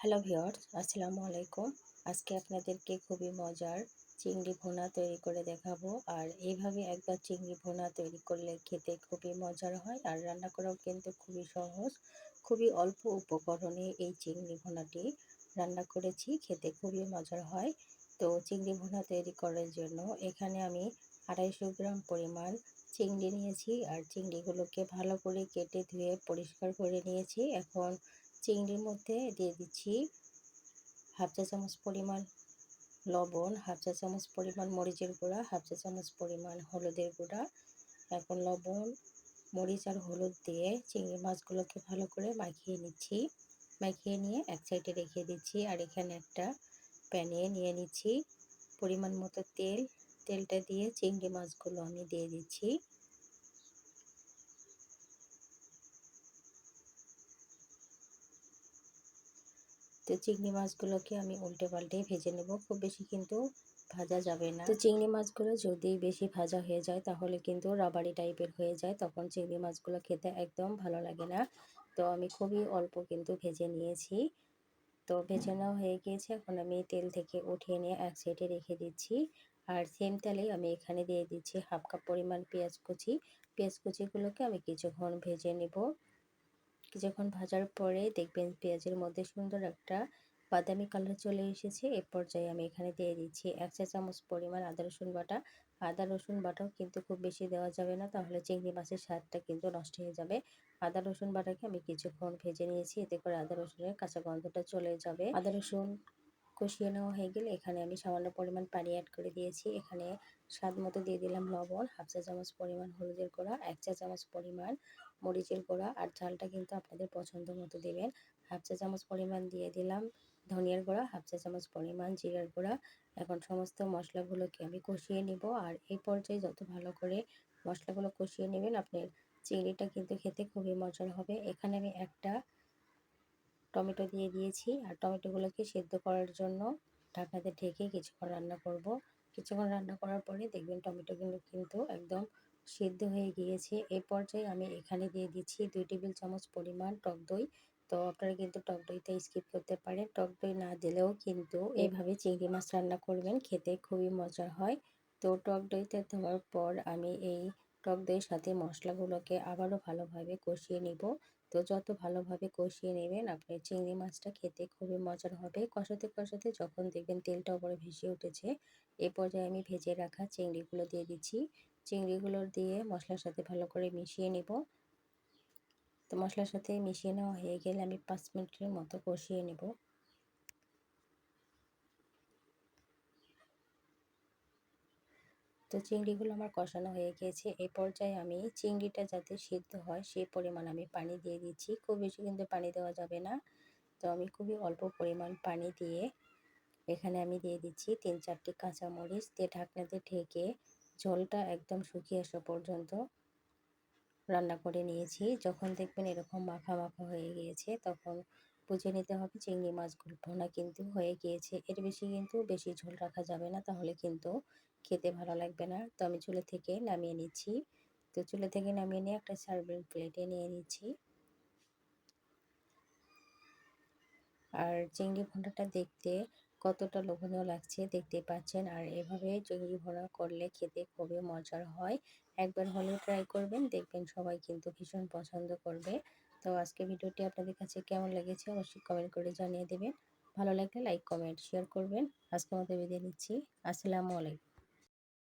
Hello viewers, আসসালামু আলাইকুম। আজকে আপনাদেরকে খুবই মজার চিংড়ি ভুনা তৈরি করে দেখাবো। আর এইভাবে একবার চিংড়ি ভুনা তৈরি করলে খেতে খুবই মজার হয়, আর রান্না করাও কিন্তু খুবই সহজ। খুবই অল্প উপকরণে এই চিংড়ি ভুনাটি রান্না করেছি, খেতে খুবই মজার হয়। তো চিংড়ি ভুনা তৈরি করার জন্য এখানে আমি 250 গ্রাম পরিমাণ চিংড়ি নিয়েছি, আর চিংড়িগুলোকে ভালো করে কেটে ধুয়ে পরিষ্কার করে নিয়েছি। এখন চিংড়ির মধ্যে দিয়ে দিচ্ছি হাফ চা চামচ পরিমাণ লবণ, হাফ চা চামচ পরিমাণ মরিচের গুঁড়া, হাফ চা চামচ পরিমাণ হলুদের গুঁড়া। এখন লবণ, মরিচ আর হলুদ দিয়ে চিংড়ি মাছগুলোকে ভালো করে মাখিয়ে নিচ্ছি। মাখিয়ে নিয়ে এক সাইডে রেখে দিচ্ছি। আর এখানে একটা প্যানে নিয়ে নিচ্ছি পরিমাণ মতো তেল। তেলটা দিয়ে চিংড়ি মাছগুলো আমি দিয়ে দিচ্ছি। তো চিংড়ি মাছগুলোকে আমি উল্টে পাল্টে ভেজে নেব, খুব বেশি কিন্তু ভাজা যাবে না। তো চিংড়ি মাছগুলো যদি বেশি ভাজা হয়ে যায় তাহলে কিন্তু রাবারি টাইপের হয়ে যায়, তখন চিংড়ি মাছগুলো খেতে একদম ভালো লাগে না। তো আমি খুবই অল্প কিন্তু ভেজে নিয়েছি। তো ভেজে নেওয়া হয়ে গিয়েছে, এখন আমি তেল থেকে উঠিয়ে নিয়ে এক সাইডে রেখে দিচ্ছি। আর সেম তেলেই আমি এখানে দিয়ে দিচ্ছি হাফ কাপ পরিমাণ পেঁয়াজ কুচি। পেঁয়াজ কুচিগুলোকে আমি কিছুক্ষণ ভেজে নেব। কিছুক্ষণ ভাজার পরে দেখবেন পেঁয়াজের মধ্যে সুন্দর একটা বাদামি কালার চলে এসেছে। এ পর্যায়ে আমি এখানে দিয়ে দিচ্ছি 1 চা চামচ পরিমাণ আদা রসুন বাটা। আদা রসুন বাটাও কিন্তু খুব বেশি দেওয়া যাবে না, তাহলে চিংড়ি মাছের স্বাদটা কিন্তু নষ্ট হয়ে যাবে। আদা রসুন বাটাকে আমি কিছুক্ষণ ভেজে নিয়েছি, এতে করে আদা রসুনের কাঁচা গন্ধটা চলে যাবে। আদা রসুন কষিয়ে নেওয়া হয়ে গেলে এখানে আমি সামান্য পরিমাণ পানি অ্যাড করে দিয়েছি। এখানে স্বাদ মতো দিয়ে দিলাম লবণ, হাফ চা চামচ পরিমাণ হলুদের গুঁড়া, 1 চা চামচ পরিমাণ মরিচের গুঁড়া, আর ঝালটা কিন্তু আপনাদের পছন্দ মতো দেবেন। হাফ চা চামচ পরিমাণ দিয়ে দিলাম ধনিয়ার গুঁড়া, হাফ চা চামচ পরিমাণ জিরার গুঁড়া। এখন সমস্ত মশলাগুলোকে আমি কষিয়ে নিব। আর এই পর্যায়ে যত ভালো করে মশলাগুলো কষিয়ে নেবেন, আপনার চিংড়িটা কিন্তু খেতে খুবই মজার হবে। এখানে আমি একটা টমেটো দিয়ে দিয়েছি, আর টমেটোগুলোকে সেদ্ধ করার জন্য ঢাকনাতে ঢেকে কিছুক্ষণ রান্না করব। কিছুক্ষণ রান্না করার পরে দেখবেন টমেটোগুলো কিন্তু একদম সিদ্ধ হয়ে গিয়েছে। এই পর্যায়ে আমি এখানে দিয়ে দিচ্ছি 2 টেবিল চামচ পরিমাণ টক দই। তো আপনারা কিন্তু টক দইটা স্কিপ করতে পারেন, টক দই না দিলেও কিন্তু এইভাবে চিংড়ি মাছ রান্না করবেন, খেতে খুবই মজার হয়। তো টক দইটা দেওয়ার পর আমি এই টক দইয়ের সাথে মশলাগুলোকে আবারও ভালোভাবে কষিয়ে নিব। তো যত ভালোভাবে কষিয়ে নেবেন আপনার চিংড়ি মাছটা খেতে খুবই মজার হবে। কষাতে কষাতে যখন দেখবেন তেলটা উপরে ভেসে উঠেছে, এ পর্যায়ে আমি ভেজে রাখা চিংড়িগুলো দিয়ে দিচ্ছি। চিংড়িগুলো দিয়ে মশলার সাথে ভালো করে মিশিয়ে নেব। তো মশলার সাথে মিশিয়ে নেওয়া হয়ে গেলে আমি 5 মিনিটের মতো কষিয়ে নেব। তো চিংড়িগুলো আমার কষানো হয়ে গিয়েছে। এই পর্যায়ে আমি চিংড়িটা যাতে সিদ্ধ হয় সেই পরিমাণ আমি পানি দিয়ে দিচ্ছি। খুব বেশি কিন্তু পানি দেওয়া যাবে না। তো আমি খুবই অল্প পরিমাণ পানি দিয়ে এখানে আমি দিয়ে দিচ্ছি 3-4টি কাঁচামরিচ, দিয়ে ঢাকনাতে ঢেকে ঝোলটা একদম শুকিয়ে আসা পর্যন্ত রান্না করে নিয়েছি। যখন দেখবেন এরকম মাখা মাখা হয়ে গিয়েছে তখন বুঝে নিতে হবে চিংড়ি মাছগুলো ভোনা কিন্তু হয়ে গিয়েছে। এর বেশি কিন্তু বেশি ঝোল রাখা যাবে না, তাহলে কিন্তু খেতে ভালো লাগবে না। তো আমি চুলা থেকে নামিয়ে নিচ্ছি। তো চুলা থেকে নামিয়ে নিয়ে একটা সার্ভিং প্লেটে নিয়ে নিচ্ছি। আর চিংড়ি ভুনাটা দেখতে কতটা লোভনীয় লাগছে দেখতেই পাচ্ছেন। আর এভাবে চিংড়ি ভুনা করলে খেতে খুবই মজার হয়। একবার হলেও ট্রাই করবেন, দেখবেন সবাই কিন্তু ভীষণ পছন্দ করবে। তো আজকে ভিডিওটি আপনাদের কাছে কেমন লেগেছে অবশ্যই কমেন্ট করে জানিয়ে দেবেন। ভালো লাগলে লাইক, কমেন্ট, শেয়ার করবেন। আজকের মতো বিদায় নিচ্ছি। আসসালামু আলাইকুম।